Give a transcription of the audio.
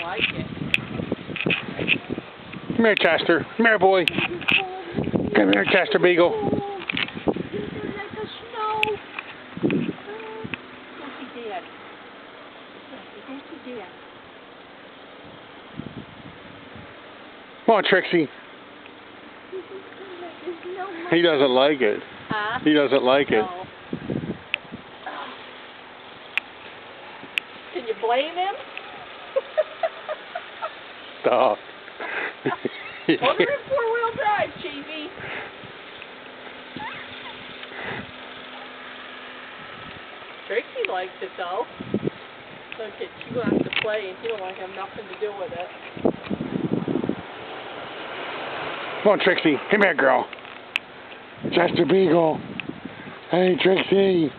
like it. Come here, Chester. Come here, boy. Come here, Chester Beagle. Like the snow. Go see Dad. Go see Dad. Come on, Trixie. He doesn't like it. Huh? He doesn't like it. No. Can you blame him? Stop. Put her in four-wheel drive, Chiefy. Trixie likes it though. Look at she wants to play and he don't want to have nothing to do with it. Come on, Trixie. Come here, girl. Chester Beagle. Hey, Trixie.